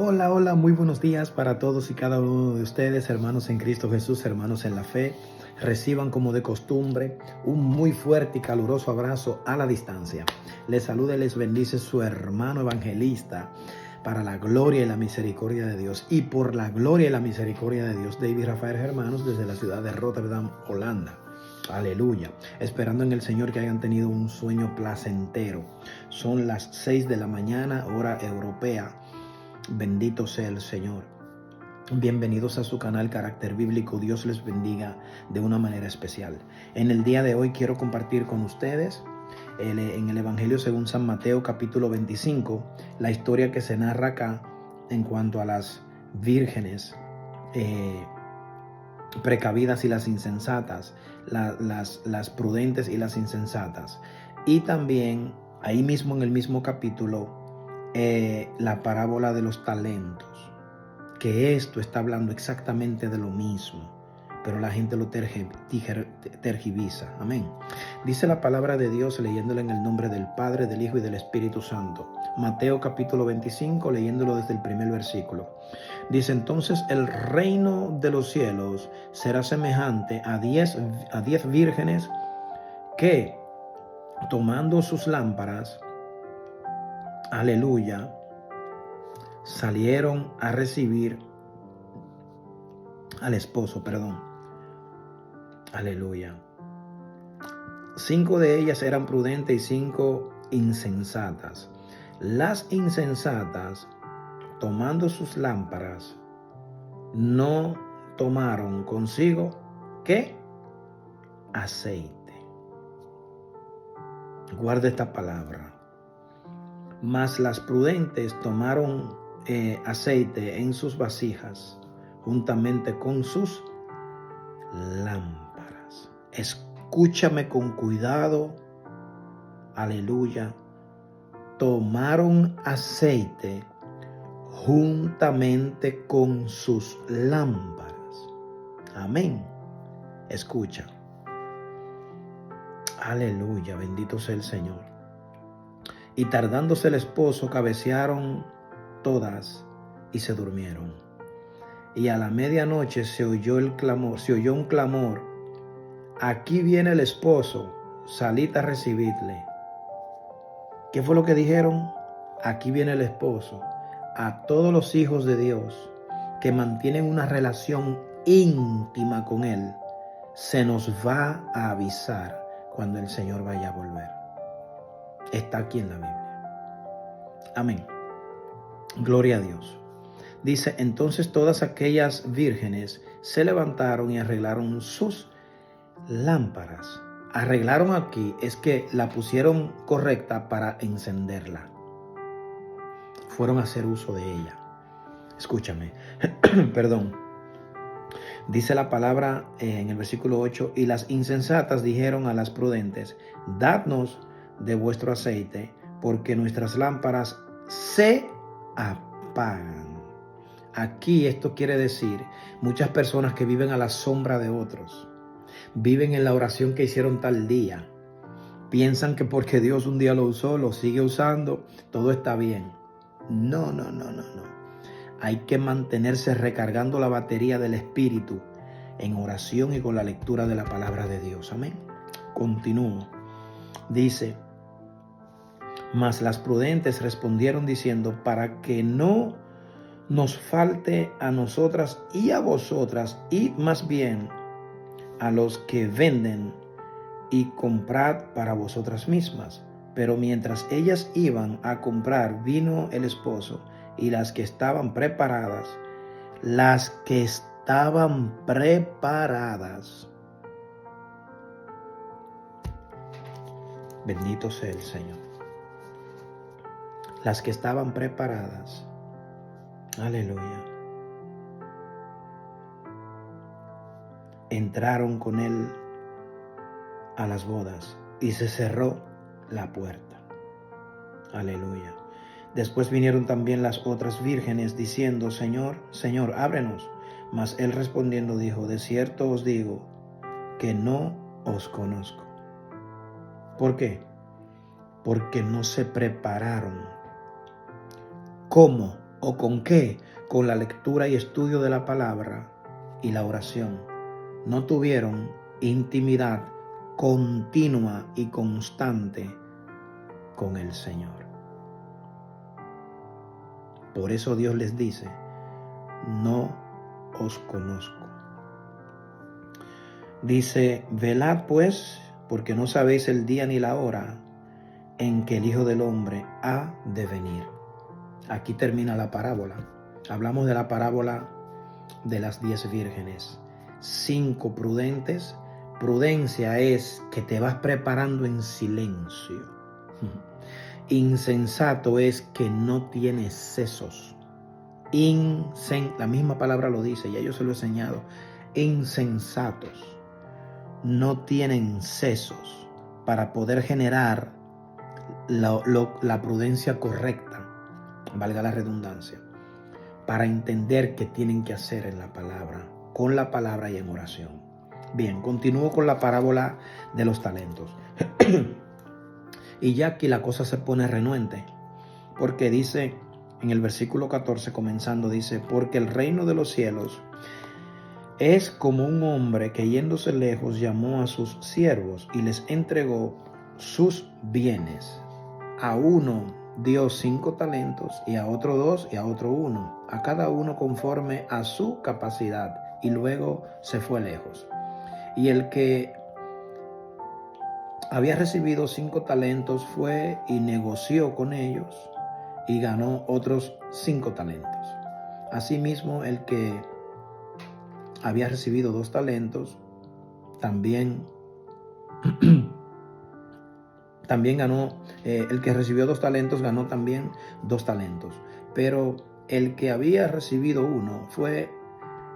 Hola, hola, muy buenos días para todos y cada uno de ustedes, hermanos en Cristo Jesús, hermanos en la fe. Reciban como de costumbre un muy fuerte y caluroso abrazo a la distancia. Les saluda y les bendice su hermano evangelista para la gloria y la misericordia de Dios. Y por la gloria y la misericordia de Dios, David Rafael Hermanos desde la ciudad de Rotterdam, Holanda. Aleluya. Esperando en el Señor que hayan tenido un sueño placentero. Son las 6 de la mañana, hora europea. Bendito sea el Señor. Bienvenidos a su canal Carácter Bíblico. Dios les bendiga de una manera especial. En el día de hoy quiero compartir con ustedes en el Evangelio según San Mateo capítulo 25, la historia que se narra acá en cuanto a las vírgenes precavidas y las insensatas, las prudentes y las insensatas. Y también ahí mismo en el mismo capítulo la parábola de los talentos, que esto está hablando exactamente de lo mismo, pero la gente lo tergiversa. Amén. Dice la palabra de Dios leyéndola en el nombre del Padre, del Hijo y del Espíritu Santo. Mateo capítulo 25, leyéndolo desde el primer versículo. Dice: entonces el reino de los cielos será semejante a 10 vírgenes que, tomando sus lámparas, aleluya, salieron a recibir al esposo, aleluya. 5 de ellas eran prudentes y 5 insensatas. Las insensatas, tomando sus lámparas, no tomaron consigo, ¿qué? Aceite. Guarda esta palabra. Mas las prudentes tomaron aceite en sus vasijas, juntamente con sus lámparas. Escúchame con cuidado. Aleluya. Tomaron aceite juntamente con sus lámparas. Amén. Escucha. Aleluya. Bendito sea el Señor. Y tardándose el esposo, cabecearon todas y se durmieron. Y a la medianoche se oyó un clamor: aquí viene el esposo, salid a recibirle. ¿Qué fue lo que dijeron? Aquí viene el esposo. A todos los hijos de Dios que mantienen una relación íntima con Él, se nos va a avisar cuando el Señor vaya a volver. Está aquí en la Biblia. Amén. Gloria a Dios. Dice: entonces todas aquellas vírgenes se levantaron y arreglaron sus lámparas. Arreglaron aquí es que la pusieron correcta para encenderla. Fueron a hacer uso de ella. Escúchame. Perdón. Dice la palabra en el versículo 8: y las insensatas dijeron a las prudentes: dadnos de vuestro aceite, porque nuestras lámparas se apagan. Aquí esto quiere decir muchas personas que viven a la sombra de otros, viven en la oración que hicieron tal día, piensan que porque Dios un día lo usó, lo sigue usando, todo está bien. No. Hay que mantenerse recargando la batería del Espíritu en oración y con la lectura de la palabra de Dios. Amén. Continúo. Dice: mas las prudentes respondieron diciendo: para que no nos falte a nosotras y a vosotras, id más bien a los que venden y comprad para vosotras mismas. Pero mientras ellas iban a comprar, vino el esposo, y las que estaban preparadas, bendito sea el Señor, las que estaban preparadas, aleluya, entraron con él a las bodas y se cerró la puerta. Aleluya. Después vinieron también las otras vírgenes diciendo: Señor, Señor, ábrenos. Mas él respondiendo dijo: de cierto os digo que no os conozco. ¿Por qué? Porque no se prepararon como ¿O con qué? Con la lectura y estudio de la palabra y la oración. No tuvieron intimidad continua y constante con el Señor. Por eso Dios les dice, no os conozco. Dice, velad pues, porque no sabéis el día ni la hora en que el Hijo del Hombre ha de venir. Aquí termina la parábola. Hablamos de la parábola de las 10 vírgenes. 5 prudentes. Prudencia es que te vas preparando en silencio. Insensato es que no tienes sesos. La misma palabra lo dice, ya yo se lo he enseñado. Insensatos no tienen sesos para poder generar la prudencia correcta, valga la redundancia, para entender qué tienen que hacer en la palabra, con la palabra y en oración. Bien, continúo con la parábola de los talentos. Y ya aquí la cosa se pone renuente, porque dice en el versículo 14 comenzando, dice, porque el reino de los cielos es como un hombre que yéndose lejos llamó a sus siervos y les entregó sus bienes. A uno dio 5 talentos y a otro 2 y a otro 1, a cada uno conforme a su capacidad, y luego se fue lejos. Y el que había recibido 5 talentos fue y negoció con ellos y ganó otros 5 talentos. Asimismo, el que había recibido 2 talentos también ganó, el que recibió 2 talentos ganó también 2 talentos. Pero el que había recibido 1 fue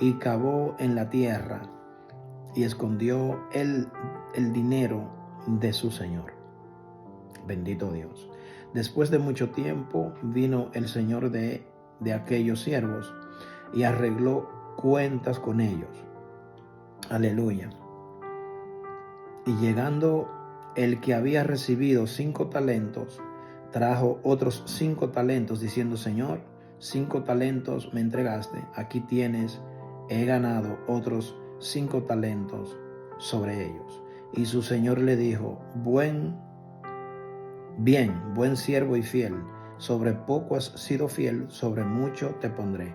y cavó en la tierra y escondió el dinero de su señor. Bendito Dios. Después de mucho tiempo vino el señor de aquellos siervos y arregló cuentas con ellos. Aleluya. Y llegando el que había recibido 5 talentos, trajo otros 5 talentos, diciendo, Señor, 5 talentos me entregaste, aquí tienes, he ganado otros 5 talentos sobre ellos. Y su señor le dijo, buen siervo y fiel, sobre poco has sido fiel, sobre mucho te pondré.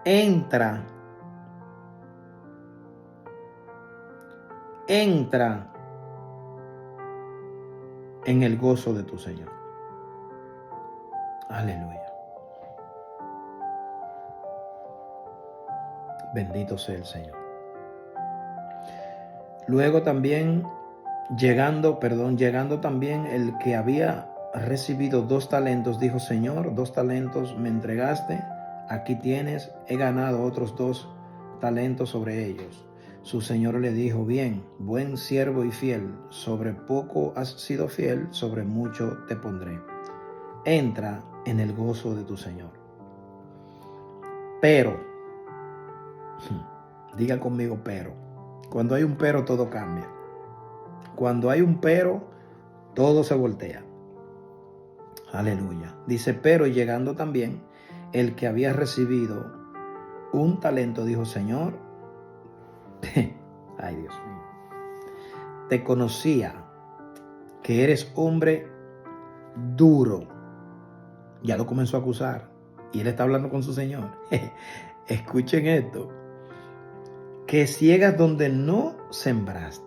Entra en el gozo de tu Señor. Aleluya. Bendito sea el Señor. Luego también, llegando también el que había recibido 2 talentos, dijo, Señor, 2 talentos me entregaste, aquí tienes, he ganado otros 2 talentos sobre ellos. Su señor le dijo, bien, buen siervo y fiel, sobre poco has sido fiel, sobre mucho te pondré. Entra en el gozo de tu Señor. Pero, diga conmigo pero. Cuando hay un pero, todo cambia. Cuando hay un pero, todo se voltea. Aleluya. Dice, pero llegando también, el que había recibido 1 talento dijo, Señor, ay Dios mío, te conocía que eres hombre duro. Ya lo comenzó a acusar y él está hablando con su Señor. Escuchen esto, que ciegas donde no sembraste.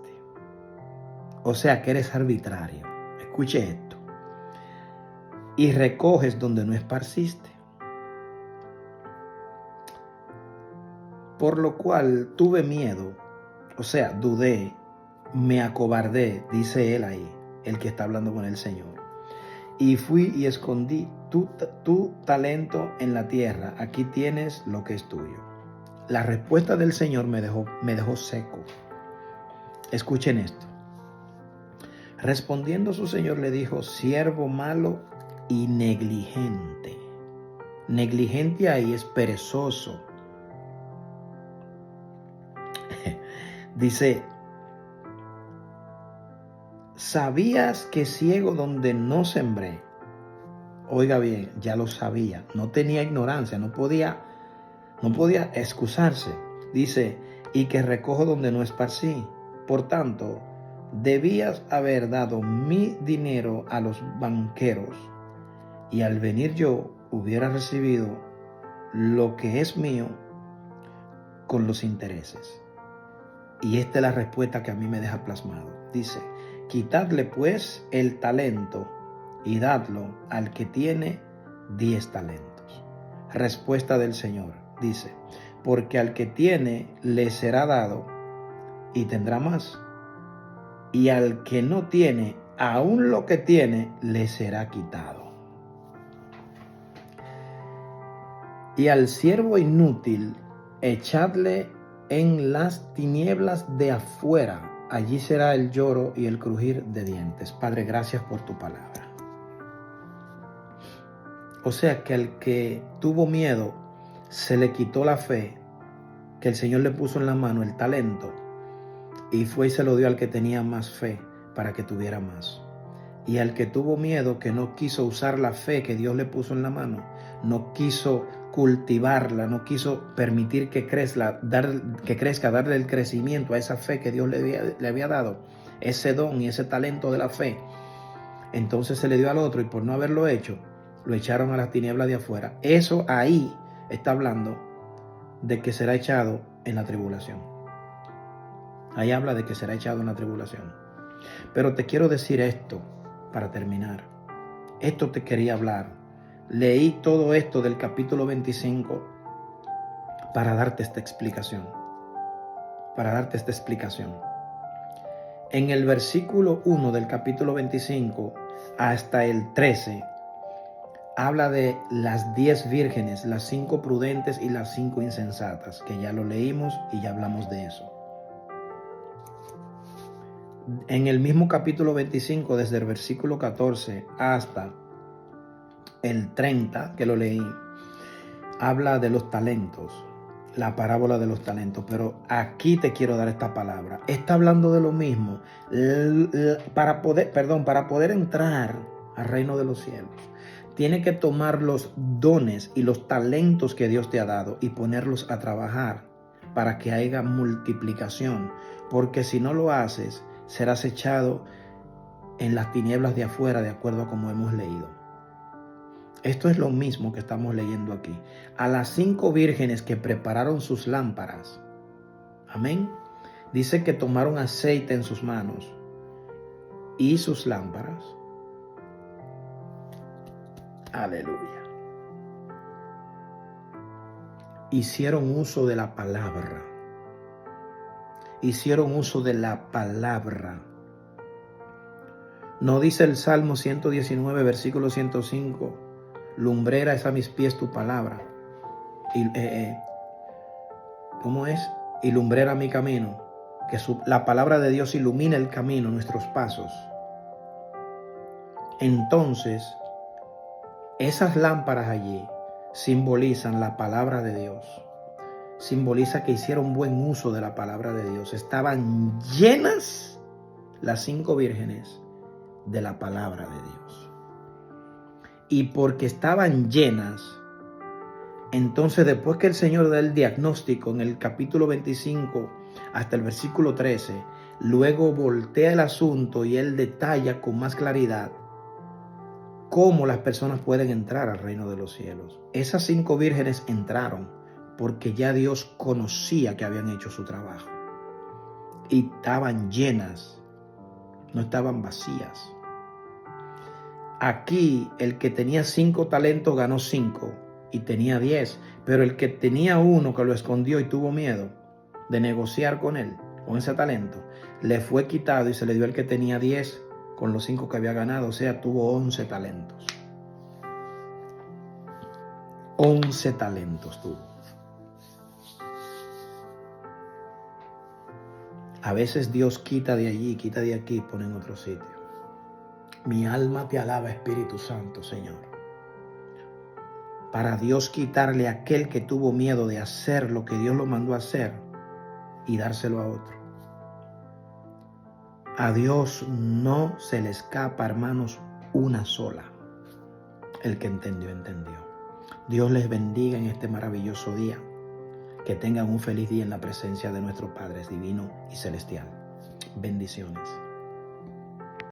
O sea que eres arbitrario. Escuche esto. Y recoges donde no esparciste. Por lo cual tuve miedo, o sea, dudé, me acobardé, dice él ahí, el que está hablando con el Señor. Y fui y escondí tu talento en la tierra, aquí tienes lo que es tuyo. La respuesta del Señor me dejó seco. Escuchen esto. Respondiendo su Señor le dijo, siervo malo y negligente. Negligente ahí es perezoso. Dice, ¿sabías que ciego donde no sembré? Oiga bien, ya lo sabía, no tenía ignorancia, no podía excusarse. Dice, y que recojo donde no esparcí. Por tanto, debías haber dado mi dinero a los banqueros, y al venir yo hubiera recibido lo que es mío con los intereses. Y esta es la respuesta que a mí me deja plasmado. Dice, quitadle pues el talento y dadlo al que tiene 10 talentos. Respuesta del Señor. Dice, porque al que tiene le será dado y tendrá más. Y al que no tiene, aún lo que tiene le será quitado. Y al siervo inútil, echadle en las tinieblas de afuera. Allí será el lloro y el crujir de dientes. Padre, gracias por tu palabra. O sea que al que tuvo miedo, se le quitó la fe, que el Señor le puso en la mano el talento, y fue y se lo dio al que tenía más fe para que tuviera más. Y al que tuvo miedo, que no quiso usar la fe que Dios le puso en la mano, no quiso cultivarla, no quiso permitir que crezca, darle el crecimiento a esa fe que Dios le había dado, ese don y ese talento de la fe, entonces se le dio al otro, y por no haberlo hecho, lo echaron a las tinieblas de afuera. Eso ahí está hablando de que será echado en la tribulación. Ahí habla de que será echado en la tribulación. Pero te quiero decir esto para terminar. Esto te quería hablar. Leí todo esto del capítulo 25 para darte esta explicación. En el versículo 1 del capítulo 25 hasta el 13 habla de las 10 vírgenes, las 5 prudentes y las 5 insensatas, que ya lo leímos y ya hablamos de eso. En el mismo capítulo 25, desde el versículo 14 hasta el 30, que lo leí, habla de los talentos, la parábola de los talentos. Pero aquí te quiero dar esta palabra. Está hablando de lo mismo. Para poder entrar al reino de los cielos, tiene que tomar los dones y los talentos que Dios te ha dado y ponerlos a trabajar para que haya multiplicación. Porque si no lo haces, serás echado en las tinieblas de afuera, de acuerdo a como hemos leído. Esto es lo mismo que estamos leyendo aquí. A las 5 vírgenes que prepararon sus lámparas, amén, dice que tomaron aceite en sus manos y sus lámparas. Aleluya. Hicieron uso de la palabra. Hicieron uso de la palabra. ¿No dice el Salmo 119, versículo 105? Lumbrera es a mis pies tu palabra. ¿Cómo es? Y lumbrera mi camino. Que la palabra de Dios ilumina el camino, nuestros pasos. Entonces, esas lámparas allí simbolizan la palabra de Dios. Simboliza que hicieron buen uso de la palabra de Dios. Estaban llenas las 5 vírgenes de la palabra de Dios. Y porque estaban llenas, entonces después que el Señor da el diagnóstico en el capítulo 25 hasta el versículo 13, luego voltea el asunto y Él detalla con más claridad cómo las personas pueden entrar al reino de los cielos. Esas 5 vírgenes entraron porque ya Dios conocía que habían hecho su trabajo. Y estaban llenas, no estaban vacías. Aquí el que tenía 5 talentos ganó 5 y tenía 10. Pero el que tenía 1 que lo escondió y tuvo miedo de negociar con él, con ese talento, le fue quitado y se le dio al que tenía 10 con los 5 que había ganado. O sea, tuvo 11 talentos. 11 talentos tuvo. A veces Dios quita de allí, quita de aquí, pone en otro sitio. Mi alma te alaba, Espíritu Santo, Señor. Para Dios quitarle a aquel que tuvo miedo de hacer lo que Dios lo mandó a hacer y dárselo a otro. A Dios no se le escapa, hermanos, una sola. El que entendió, entendió. Dios les bendiga en este maravilloso día. Que tengan un feliz día en la presencia de nuestro Padre divino y celestial. Bendiciones.